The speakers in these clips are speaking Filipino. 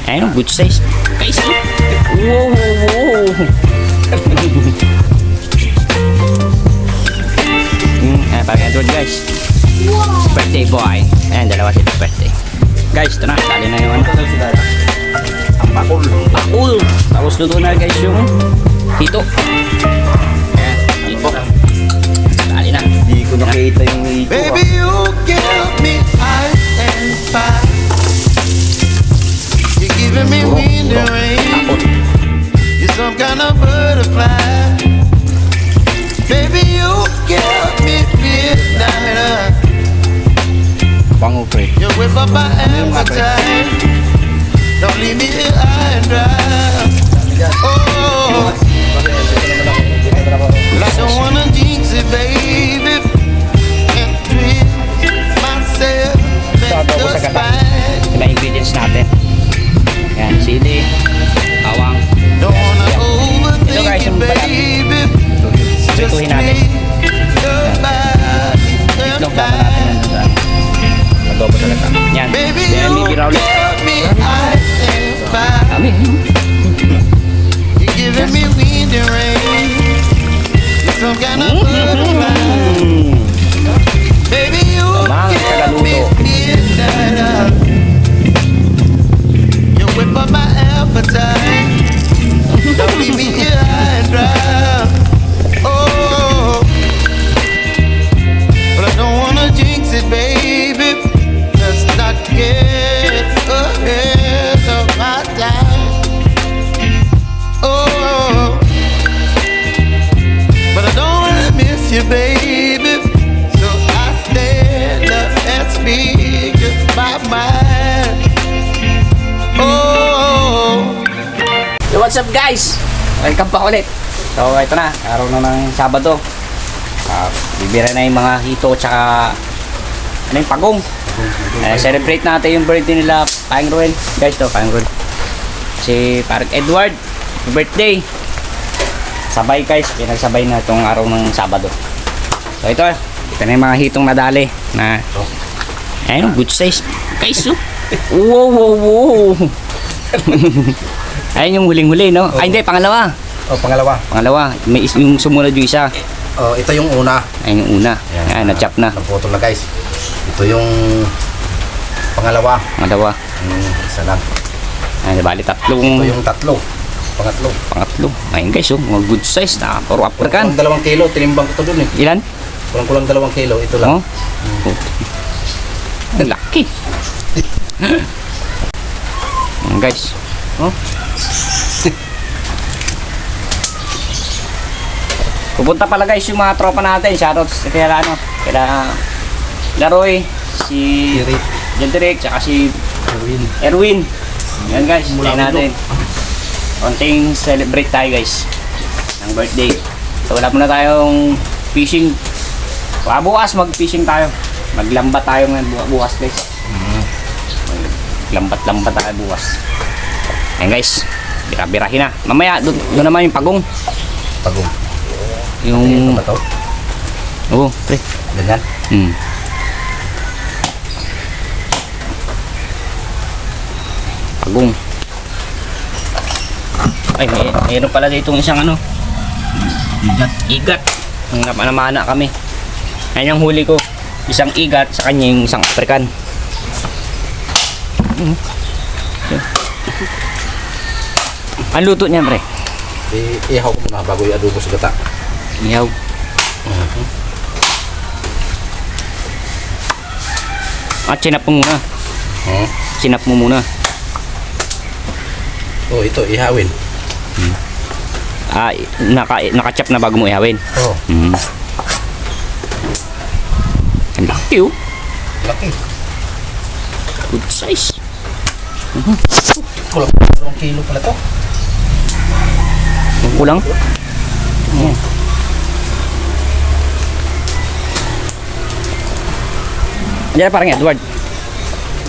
Ayun, good size. Guys, wow, wow, wow. Parang Edward guys. Birthday boy. Ayan, dalawa sila birthday. Guys, ito na. Dali na yung ano. Ang bakul. Bakul. Tapos luto na guys yung hito. Ayan, hito. Dali na. Hindi ko nakita yung hito. Baby, you give me ice and fire. You're giving me wind and rain. You're some kind of butterfly. Baby, you give me midnight. Bango pre. You whip up my appetite. Don't leave me here high and dry. Oh, well, I don't wanna jinx it, baby. And twist myself at the spine. Ito na ingredients natin. Ayan, sili, bawang. Don't wanna Ito guys, overthink it, yung baby. Just Prituhin natin. me, goodbye, Itlog dapat natin goodbye. sa adobo talaga. Yan. Baby, Then, you bibiraw ulit. give me ice and fire. Dami. You're giving me wind and rain. You're some kind of butterfly. Baby, you Tama, give tagaluto. me midnight. You whip up my appetite. Don't leave me here high and dry. Oh, but I don't wanna jinx it, baby. Let's not get ahead of my time. Oh, but I don't wanna miss you, baby. So I stand up and speak my mind. Oh. So what's up guys? Welcome pa ulit. So ito na, araw na ng Sabado. Bibira na yung mga hito tsaka ano yung pagong. Celebrate natin yung birthday nila, Paring Ruel. Guys, to Paring Ruel. Si Paring Edward, birthday. Sabay guys, pinagsabay na itong araw ng Sabado. So ito na yung mga hitong nadali na ayun, good size. Guys, oh. Wow, wow, wow. Ayun yung huling-huli, no? Ay, hindi, pangalawa. Oh, pangalawa. Pangalawa, may yung sumunod yung isa. Oh, ito yung una. Ayun yung una. Ayan, na-chop na. Naputol na guys. Ito yung pangalawa. Pangalawa. Isa lang. Ayan, bali Ito tatlong yung tatlo. Pangatlo. pangatlo. Ayun guys, oh, mga good size na. Puro African. Kulang 2 kilo. Tinimbang ko to dun eh. Ilan? Kulang 2 kilo. Ito lang. Oh. Ang laki. Ayan guys. Oh. Pupunta pala guys yung mga tropa natin. Shoutouts kaya ano, kaya Laroy, si Eric. Jendrik, tsaka si Erwin. Erwin. Yan guys, Mula tayo natin. Konting celebrate tayo guys ng birthday. So wala muna tayong fishing. Bukas mag-fishing tayo. Maglambat tayo ngayon bukas guys. Lambat-lambat tayo bukas. Ayan guys, bira-birahin na. Mamaya doon naman yung pagong. Pagong. Yung Ito ba to? oo, pre. Ganyan. Pagong. Ay, mayroon pala dito isang ano. Igat. Ang namana kami. Ayan yung huli ko. Isang igat sa kanya yung isang African. Ang luto niyan, pre? Ihaw ko muna bago i-adobo sa gata. Ihaw. Chinap mo muna. Chinap mo muna. Oh, ito ihawin. Nakachap na bago mo ihawin. Oh, Ang laki oh. laki. Good size. Kulang 2 kilo pala to. Kulang. Diyan parang Edward.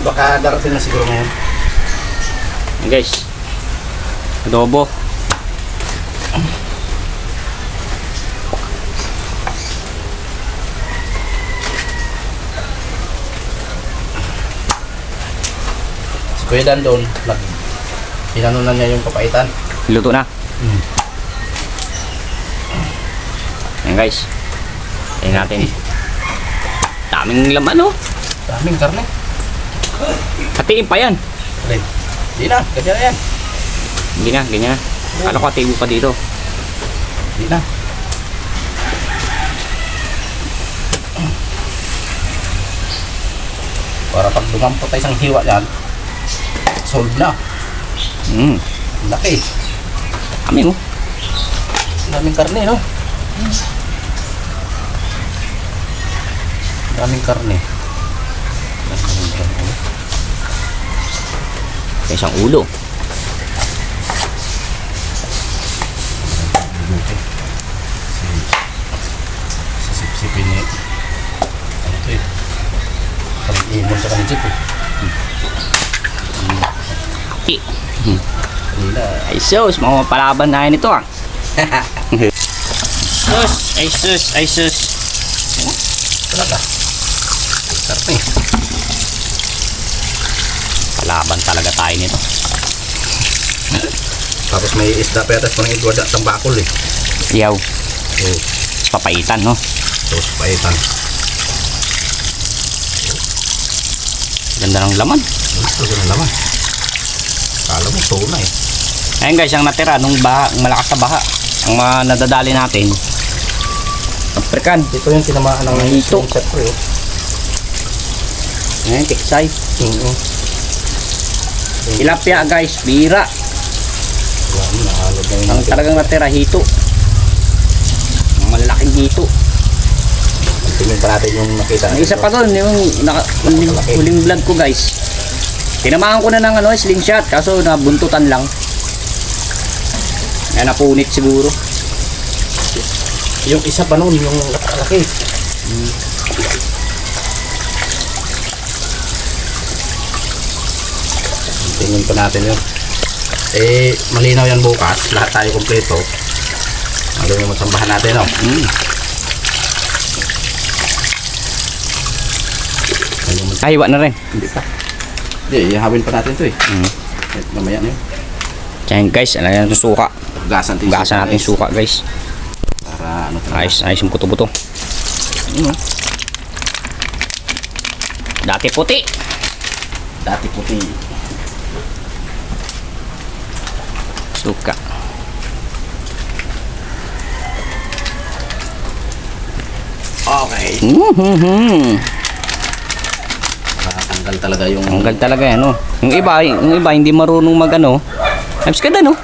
Baka darating na siguro ngayon. Guys. Adobo. Si Kuya Dan doon, Pinano na niya yung papaitan. Luto na. Hmm. Ayan guys. Ayan natin. Daming laman oh. Daming karne. Hatiin pa yan. Alin? Hindi na, ganyan na yan. Hindi na, ganyan na. Kala ko hatiin mo pa dito. Hindi na. Para pag dumampot tayo isang hiwa yan, solve na. Laki. Kami oh. Daming karne, no? Daming karne. Isang ulo. Sisip-sipin ni ano to eh. Pag-imon sa kanil chip eh. Hati. Kanila. Ay sus, mga palaban na nito ah. Sus, ay sus, ay sus. Talaga. Karne. Palaban talaga tayo nito. Tapos may isda pa yatas parang idwada tambakol eh. Yaw, So, papaitan no. tapos paitan. Ganda ng laman. Ito na naman. Kala mo tuna eh. Ayun guys, ang natira nung baha, ang malakas na baha. Ang mga nadadali natin. African. Ito yung tinamaan ng Hito. set ko eh. Ayan, tiksay. Oo. Tilapia guys, bira. Yan, nahalog na Ang yung talagang natira, hito. Ang malaking hito. tingin pa natin yung nakita May isa pa doon, yung huling vlog ko guys. Tinamaan ko na ng slingshot, kaso nabuntutan lang. Kaya napunit siguro. Yung isa pa noon, yung laki. Tingin pa natin yun. Eh, malinaw yan bukas. Lahat tayo kompleto. Ano yung masambahan natin, no? Ay, iwa na rin. Hindi pa. Hindi, ihawin pa natin to eh. Eh, mamaya na yun. Kaya guys, ano yan yung suka. Gasan Gasan natin yung suka guys. Para ano talaga. Ayos, ayos yung buto-buto. Dati puti. Dati puti. Suka. Okay. Tanggal talaga yung... Tanggal talaga yan, no? Yung iba hindi marunong mag-ano. Ayos ka na, no?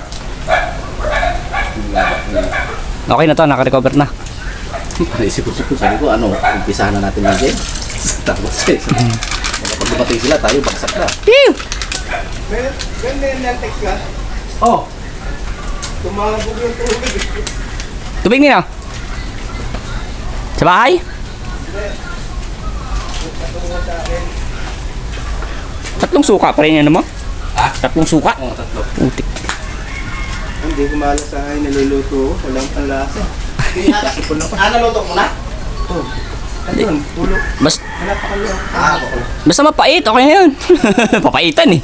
Okay na to, naka-recover na. Naisip ko, sabi ko, ano, umpisahan na natin yung game. Tapos eh, pag dumating sila, tayo bagsak na. Pew! Ganda yung text ka. Oh! Tumabog yung tubig. Tubig nila. Sa bahay? Tatlong suka pa rin yan naman. Ha? Tatlong suka. Oo, tatlo. Putik. Hindi ko malasahay, naluluto ko. Walang panlasa. Naluto mo na? Ayun, tulog. Basta, Wala pa kayo. Bako. basta mapait, okay na yun. Papaitan eh.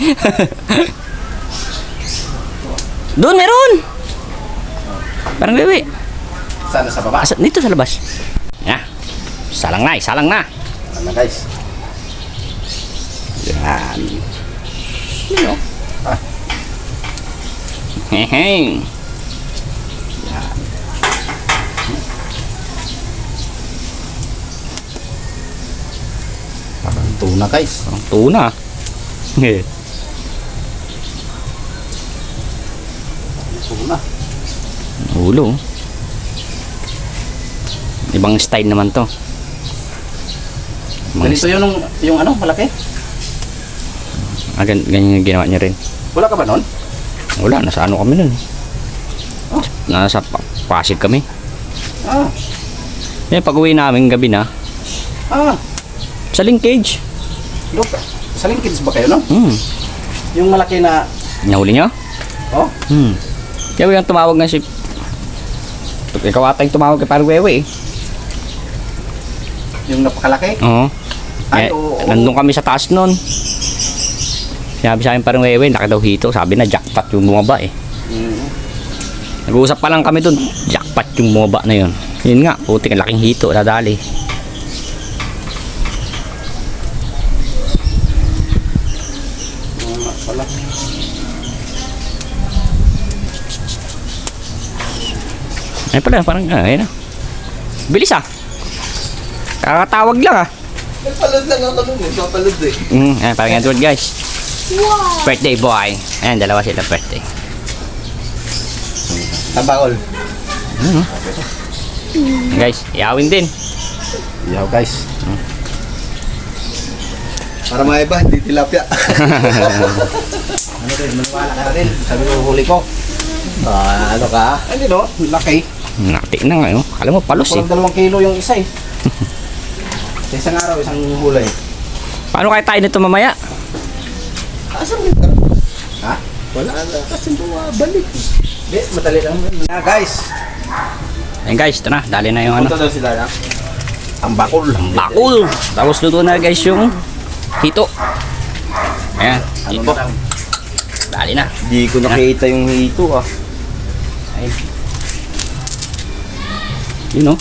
Doon meron. Parang gawi. Sana sa baba. Dito sa labas. Ya. Salang na, salang na. Ano guys? Yan. Yun o. Ah. Hehe. Parang tuna guys. Ang tuna. Tuna. Ulo. Ibang style naman to. Ganito yung ano, malaki? Ganyan yung ginawa niya rin. Wala ka ba nun? Wala, nasa ano kami nun. Oh. Nasa Pasig kami. Ah. Eh, pag uwi namin gabi na, Ah. sa linkage. Look. Sa Linkins ba kayo, no? Yung malaki na... Nahuli niyo? Oh. Kaya yung tumawag nga si... Ikaw ata yung tumawag kay Parang Wewe eh. Yung napakalaki. Oo. Ay, Eh, oo. nandun kami sa taas nun. Sinabi sa akin parang wewe, laki daw hito. Sabi na jackpot yung bumaba eh. Nag-uusap pa lang kami dun, jackpot yung bumaba na yun. Yun nga, putik, laking hito, nadali. Wala. Ay pala, parang, ayun na. Bilis ah. Kakatawag lang ah. Nagpalad lang ang tanong mo, papalad eh. Ayan, parang Edward guys. Wow! Birthday boy. Ayan, dalawa sila birthday. Tabaol. Guys, iyawin din. Yaw guys. Para mga iba, hindi tilapia. Ano rin, maniwala ka na rin. Sabi ko huli ko. Ano ka? Ano no? Laki. Ngati na nga, oh. Kala mo palos eh. Kulang 2 kilo yung isa eh. Sa isang araw, isang huli. Paano kaya tayo nito mamaya? Asan yung tara? Ha? Wala na, kasi bumabalik. Hindi, madali lang. Guys, Ayan guys, ito na. Dali na yung ano. Punta daw sila na. ang bakol. Bakul. Tapos luto na guys yung hito. Ayan, Ano hito. na lang? Dali na. Hindi ko nakita yung hito ah. Ayun. Yun oh.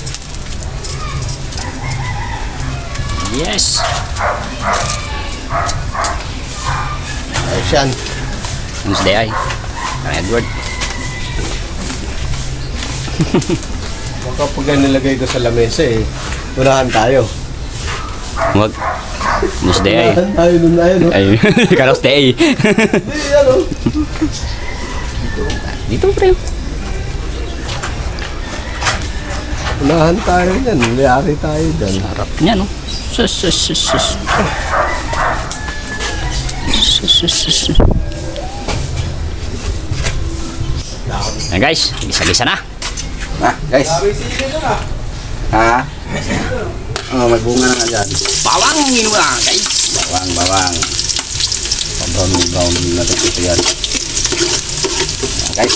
Yes. Ayos yan. Ano si Day? Ang Edward. Baka pag nilagay ko sa lamesa eh. Unahan tayo. Huwag. Ano si Day? Unahan tayo nun na yun. Ayun. Kala ko si Day. Hindi ano. Dito pre. Unahan tayo yan. Mayari tayo dyan. Harap niya no. Sus sus sus sus. Sus sus sus. Ayan guys, gisa-gisa na. Ha, guys. Ha? Oh, may bunga na nga dyan. Bawang muna guys. Bawang, bawang. Brown natin ito yan. Guys.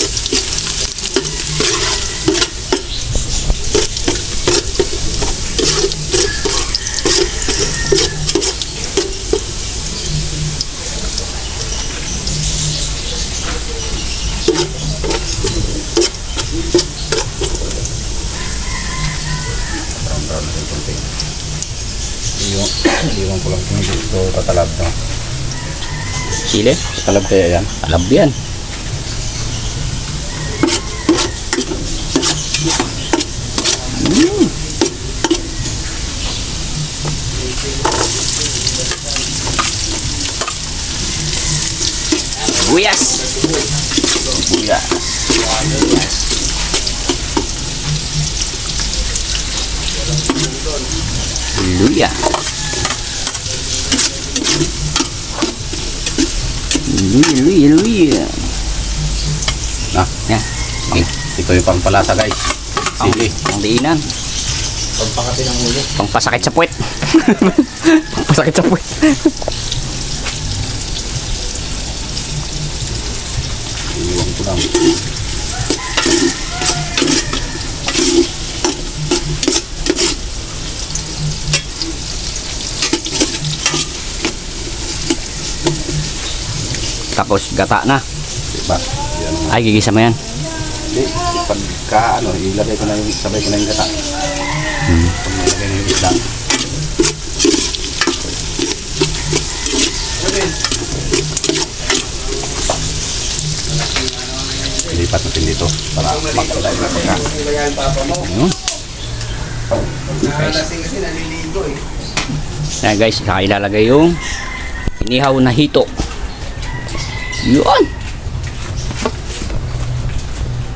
Brown na rin konti. Iwan ko lang kung dito tatalab no. Chile, Tatalab kaya yan. alab yan. Buyas. Buyas. Luya. Luya. Na, Yan. Okay. ito yung pampalasa guys. Sili. Ang diinan. Pampakati ng ulo. Pangpasakit sa puwet. Pangpasakit sa puwet. Iwan ko lang. Tapos gata na. Diba? Yan. Ay, gigisa mo yan. Hindi, pagka ano, ilagay ko na yung, sabay ko na yung gata. Pag nilagay na yung isda. Ilipat natin dito para makita yung pagka. Ayun. Guys. Kasi naliligo eh. Ayan guys, saka ilalagay yung inihaw na hito. Yun.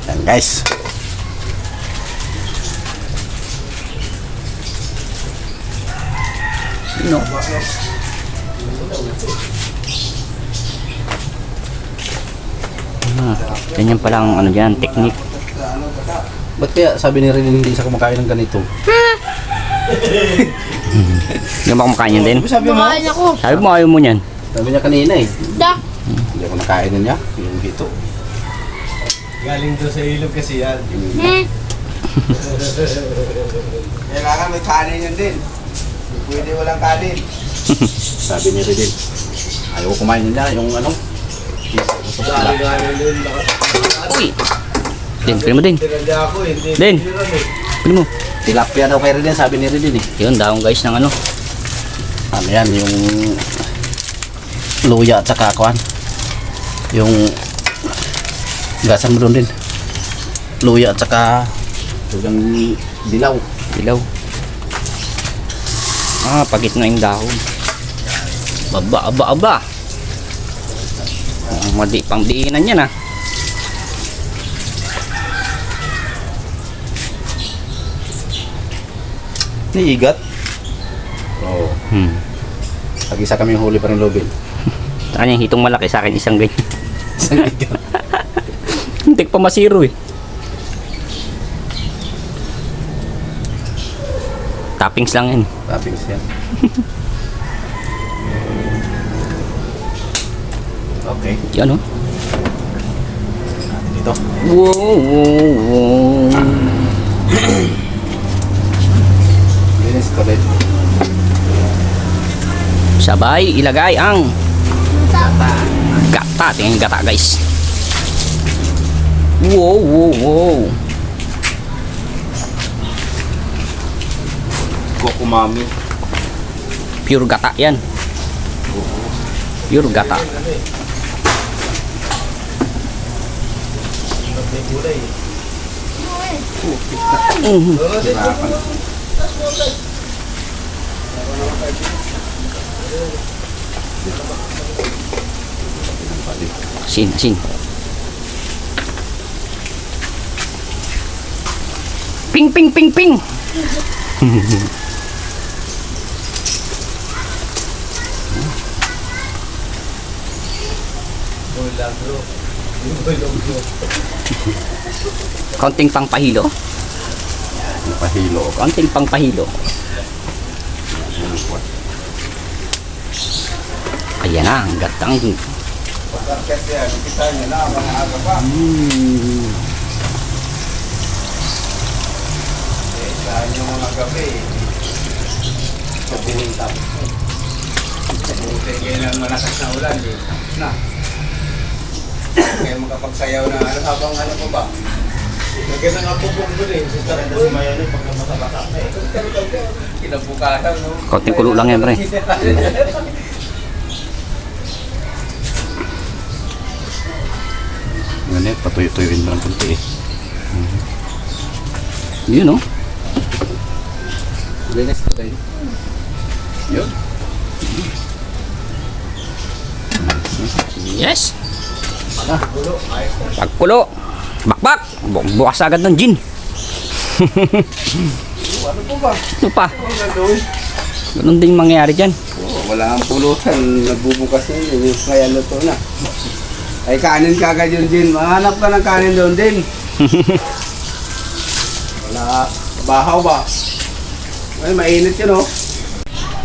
Yan guys. Yun o. Ganyan pala ang ano dyan, technique. Ba't kaya sabi ni Rin hindi siya kumakain ng ganito? Hindi mo kumakain yan din? Sabi mo? Kumain ako. Sabi mo ayaw mo yan. Sabi niya kanina eh. Da. Hindi ako nakain niya. Yung hito. Galing doon sa ilog kasi yan. Hmm. Kailangan may kanin yan din. Pwede walang kanin. Sabi ni Rin. Ayaw ko kumain nila, yung ano. Uy! Din, pili mo din. Tinanda ako, hindi. Din. Pili mo. Tilapia daw kay Redin, sabi ni Redin eh. Yun, daong guys ng ano. Ano yan, yung luya at saka kuan. Yung gasan mo doon din. Luya at saka yung dilaw. Dilaw. Ah, pagit na yung dahon. Aba. Ang madi pang diinan yan ah. Niigat. Oo. Tag-isa kami huli pa rin Lobin. Saan yung hitong malaki sa akin isang ganyan. Isang igat. Hindi pa masiro eh. Toppings lang yan. Toppings yan. Okay. Yan oh. Dito. Wow. Linis ko rin. Sabay ilagay ang gata. Tingnan yung gata guys. Wow. Kokumami. Pure gata yan. Pure gata. Asin. Ping. Konting pangpahilo. Pahilo. Konting pangpahilo. Ayan na, ang gatang. Yung mga gabi. Pagbuhintap. Buti ngayon ang malakas na ulan. Na. Kaya makapagsayaw na ano habang ano po ba? Lagyan ng apupong ko rin. Sa taranda si Mayoni pag namasabata. Kinabukasan, no? Konting kulo lang yan, pre. Ganyan, patuyo-tuyuin mo ng kunti eh. Yun oh. Linis ko rin. Yun. Yes. Pagkulo. Bakbak. Bukas agad ng gin. Ano po ba? Ano pa? Ano gagawin? Ganun din mangyayari dyan. Wala ang pulutan. Nagbubukas na yun. Yung kaya luto na. Ay kanin kagad yun din. Mahanap ka ng kanin doon din. Wala. Bahaw ba? Ay, mainit yun oh.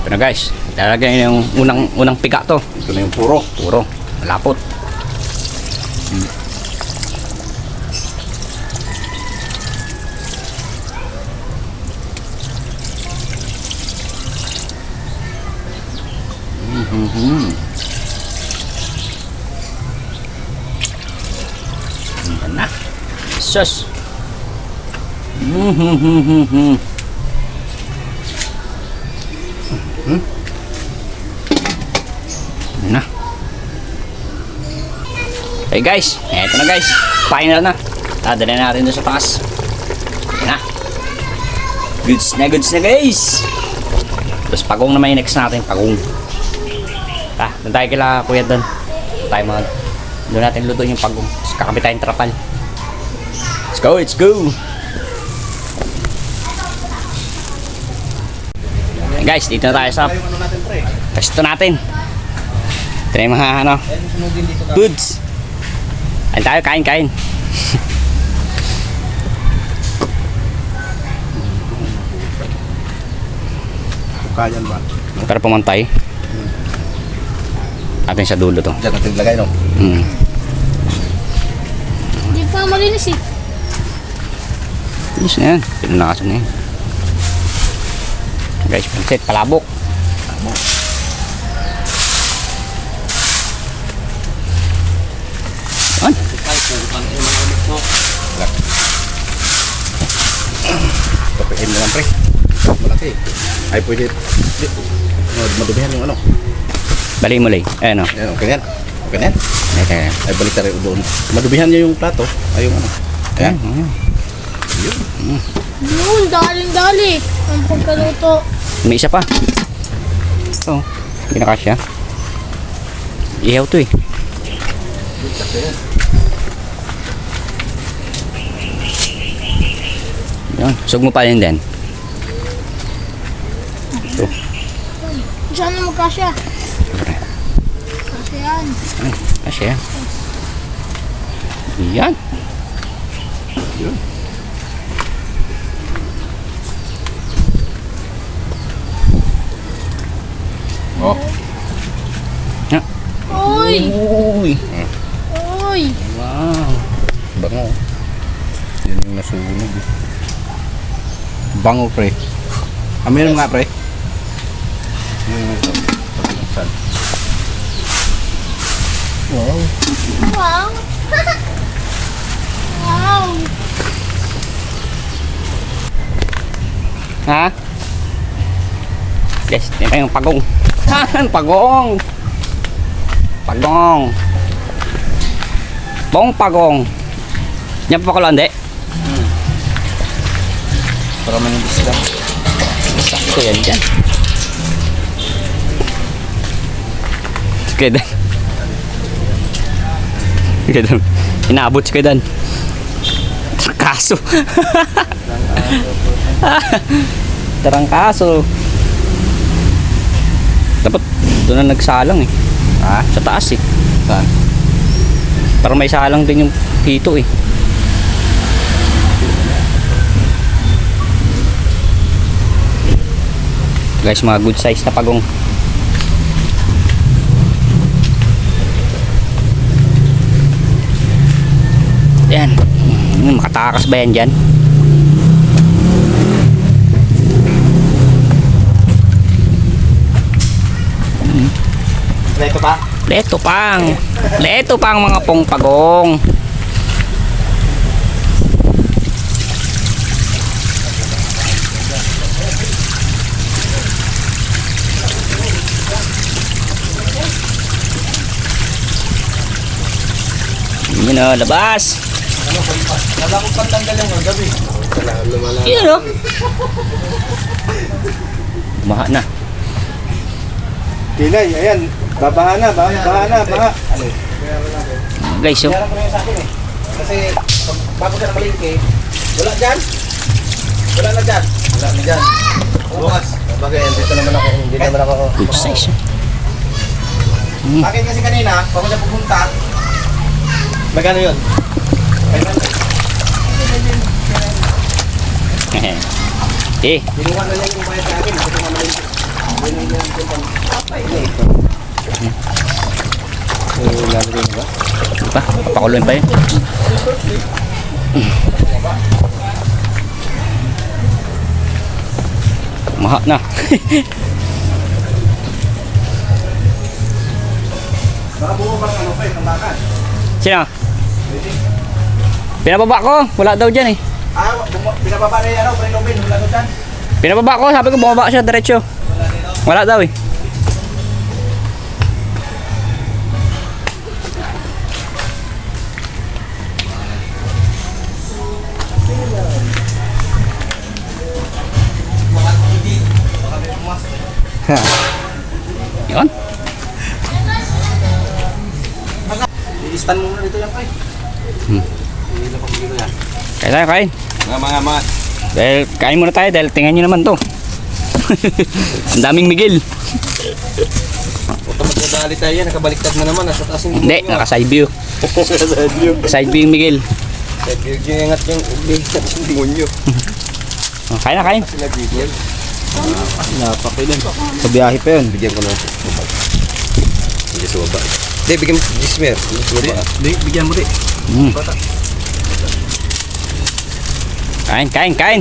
Ito na guys. Lalagyan yung unang pika to. Ito na yung puro. Puro. Malapot. Yan na. Sus. Na. Okay guys, eto na guys. Final na. Dadala natin doon sa taas. Na. Goods na guys. Tapos pagong naman yung next natin, pagong. Doon tayo kila kuya doon. Doon natin luto yung pagong. Tapos kakabit tayong trapal. Let's go. Okay guys, dito na tayo sa pwesto natin. Ito na yung mga ano, goods. Ayun tayo, kain. Kayan ba? Para pumantay. Atin sa dulo to. Diyan natin ilagay no? Hindi pa malinis eh. Yes na yan. Pinunakasan na yan. Guys, pansit, palabok. Tapiin mo lang pre. Malaki. Ay pwede. Madubihan yung ano. Bali mo, Lay. Ayan, o. Ayan, okay yan. Okay yan. Okay. Ay balik tayo doon. Madubihan niya yung plato. Ay yung ano. Ayan. Yun, daling-dali. Ang pagkaluto. May isa pa. Ito. Pinakasya. Ihaw to eh. Yan. Sug mo pa yun din. Saan na magkasya? Kasya yan. Kasya. Yan. Oh. Yan. Uy! Uy. Uy! Wow. Bango. Yan yung nasunog. Bango pre. Amin mo nga pre. Wow. Wow! Wow! Ha? Yes, yan yung pagong. Pagong. Pagong. Bong pagong. Yan pa ko lang, hindi. Para manibis lang. Sakto yan dyan. Sige, Dan. Sige, Dan. Inaabot si Dan. Trangkaso. Trangkaso. Dapat doon na nagsalang eh. Ha? Sa taas eh. Saan? Para may salang din yung hito eh. Guys, mga good size na pagong. Yan. Makatakas ba yan dyan? Ito pa? Leto pang. Leto pang mga pagong. Yun o, labas. Wala akong pantanggal yung gabi. Yun o. Baha na. Kinay, ayan. Babaha na, baha na. Guys, oh. Kaya lang ko na yun sa akin eh. Kasi bago ka na malingki, wala dyan. Wala na dyan. Wala na dyan. Bukas. Bagay, dito naman ako. Hindi naman ako. Good size. Akin kasi kanina, bago siya pupunta, magkano yun? Eh, Kinuha na niya yung bayad sa akin. Kasi nga malingki. Yun yung yung patay na eh. Lalagay mo ba? pa, pakuloyin pa yun. Maha na. Baka bumabang ano pa eh, tambakan. Sino? Pinababa ko, wala daw dyan eh. Pinababa na yung ano, Prenobin, wala ko dyan. Pinababa ko, sabi ko bumaba siya diretso. Wala daw eh. Yun. I-stand mo muna dito yan, pre. Ilapag dito yan. Kaya tayo kain. Mga. Dahil kain muna tayo dahil tingnan nyo naman to. Ang daming Miguel. Puta magdadali tayo yan, nakabaliktad na naman. Nasa taas yung Hindi, naka side view. Side view. Side view yung Miguel. Side view yung ingat yung demonyo. Oh, kain na kain. Sila Bigel. Napakilan. Sa biyahe pa yun. Bigyan ko na. Bigyan sa baba. Hindi, bigyan mo Gismer. Bigyan mo rin. Kain, kain, kain.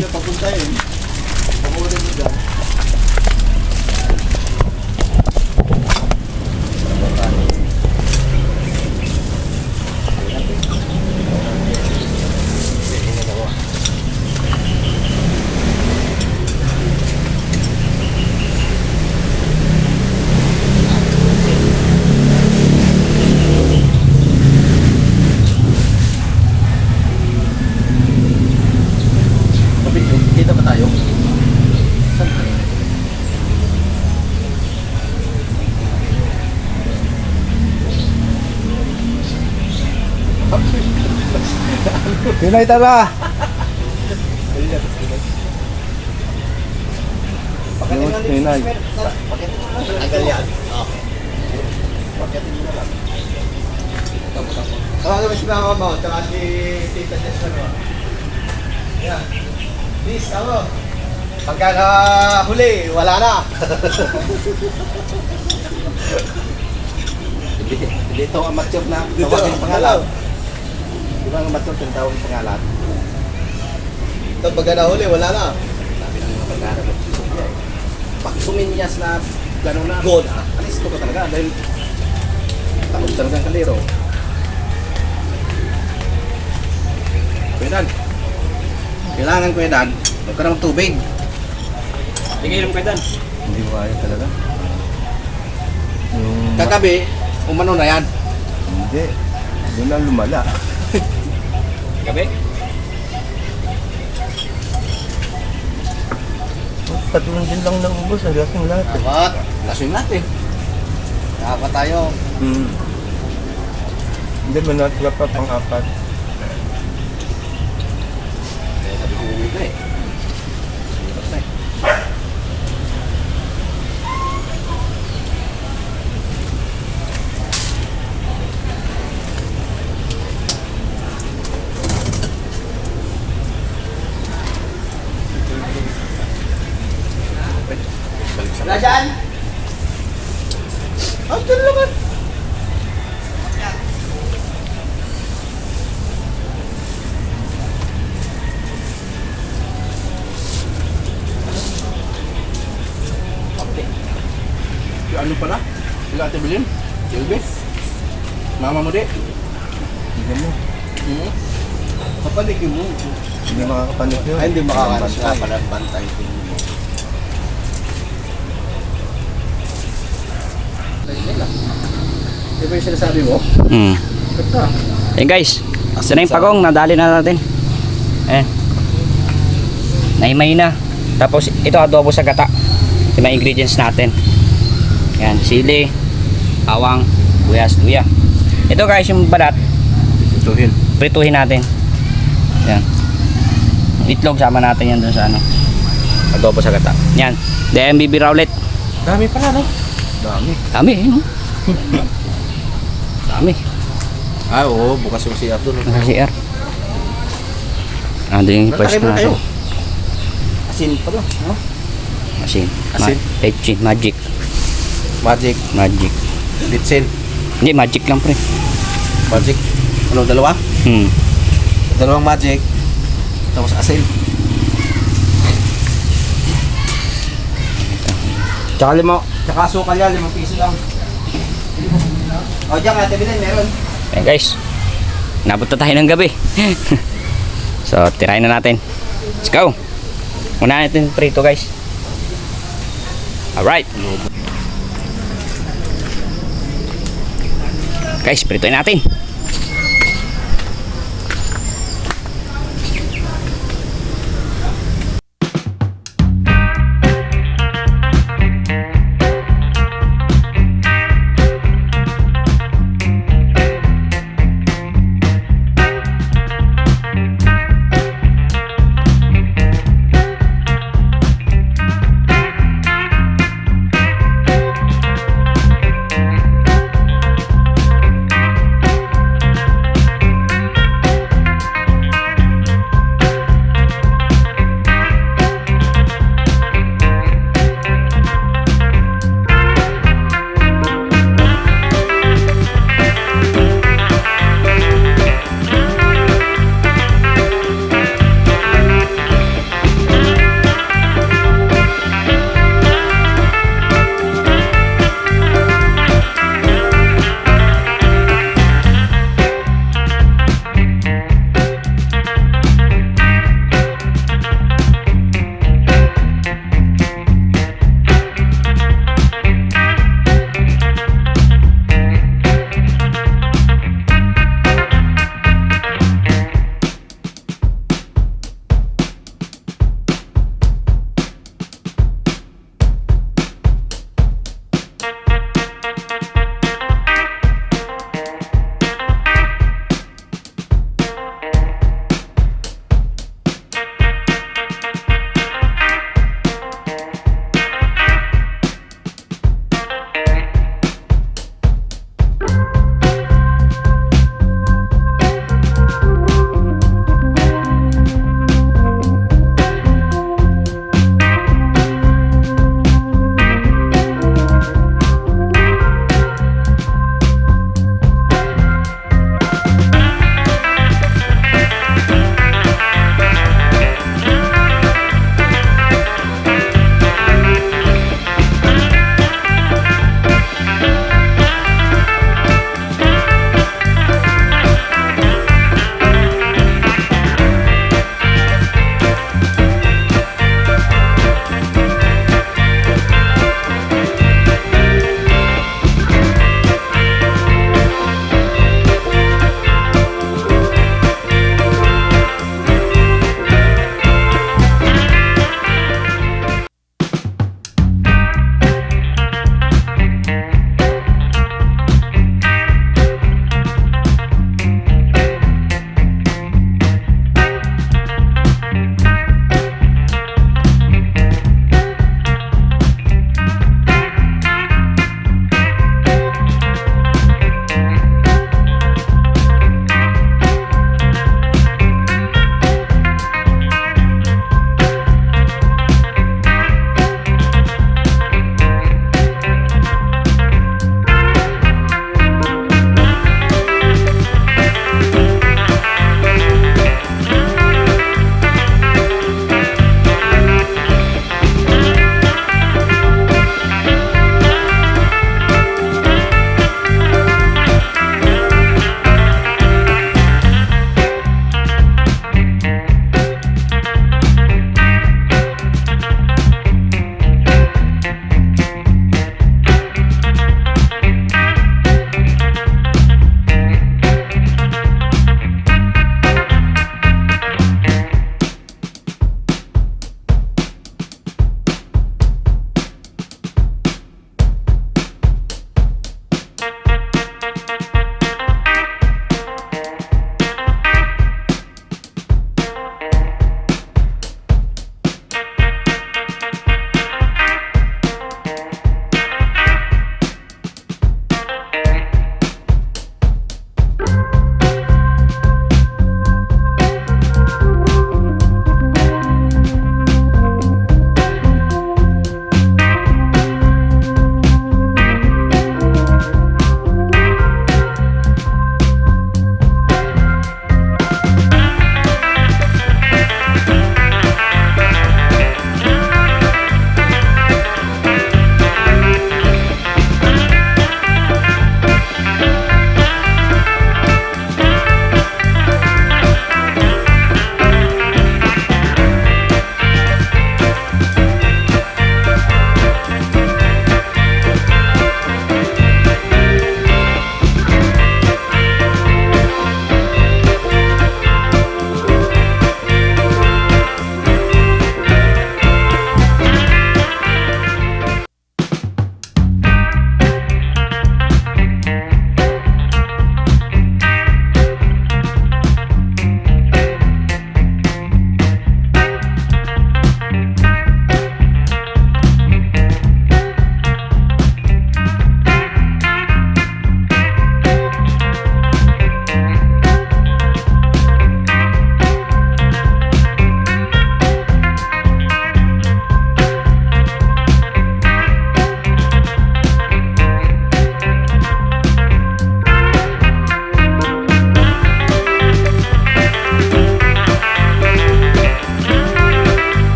Pinay tara. Pinay. Tanggal yan. Okay. Pagkatin mo na lang. Tawagan mo si Mama mo, tsaka si Tita Jess na naman. Yan. Please, tama. Pagka huli, wala na. Hindi ito ang amateur na tawagin ang pangalan. Di ba ang amateur na tawagin ang pangalan? Ito pagka nahuli, wala na. Sabi ng mga pagkaran. Pag suminyas na gano'n na, good. Alis ko talaga dahil takot talaga ang kalero. Kuya Dan, kailangan Kuya Dan, huwag ka na magtubig. Sige, ilong kayo Dan. Hindi mo ayaw talaga. Kagabi, umano na yan. Hindi. Doon lang lumala. Gabi. Tatlong din lang ng ubos. Ang lasing lahat. Dapat, lasing natin. Dapat tayo. Hindi man natula pa pang-apat. Sabi ko ulit na eh. Hirap na eh. Wala dyan? Ah, dyan naman. Yung ano pala? Sila Ate Bilin? Silvi? Mama mo di? Hindi mo. Kapalikin mo. Hindi makakapanik yun. Ay, hindi makakalas nga pala bantay. Di ba yung sinasabi mo? Ito. Ayan guys, ito na yung pagong, nadali na natin. Ayan. Naimay na. Tapos ito adobo sa gata. Yung mga ingredients natin. Ayan, sili, bawang, buyas, luya. Ito guys, yung balat, Ituhin. prituhin natin. Ayan. Itlog, sama natin yan dun sa ano. Adobo sa gata. Yan. Then bibira ulit. Dami pala, no? Dami. Dami, no? Dami. Ah, oo. Bukas yung CR doon. Nasa CR. Ando yung first na so. Asin pa doon. No? Asin. Asin? Magic. Magic. Magic. Litsin. Hindi, magic lang pre. Magic. Ano, dalawa? Dalawang magic. Tapos asin. Tsaka tsaka sukal yan, 5 piso lang. O, diyan, Ate Bilin, meron. Ayan guys. Nabot na tayo ng gabi. So, tirahin na natin. Let's go. Una natin prito guys. Alright. Guys, pritoin natin.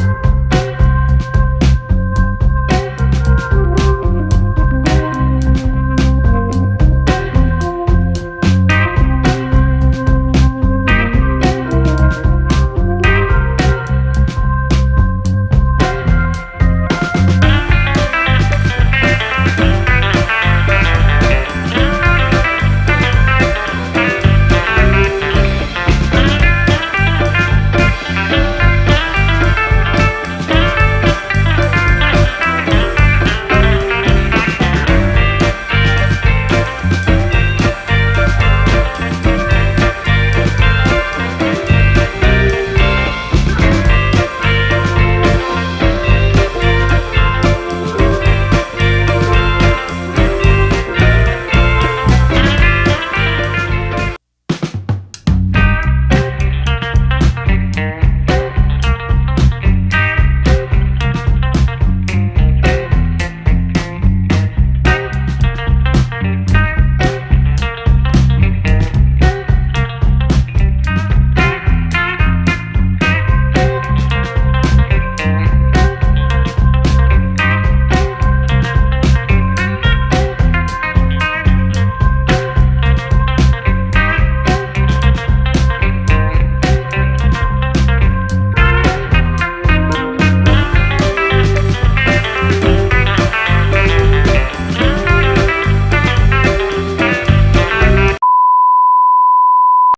Thank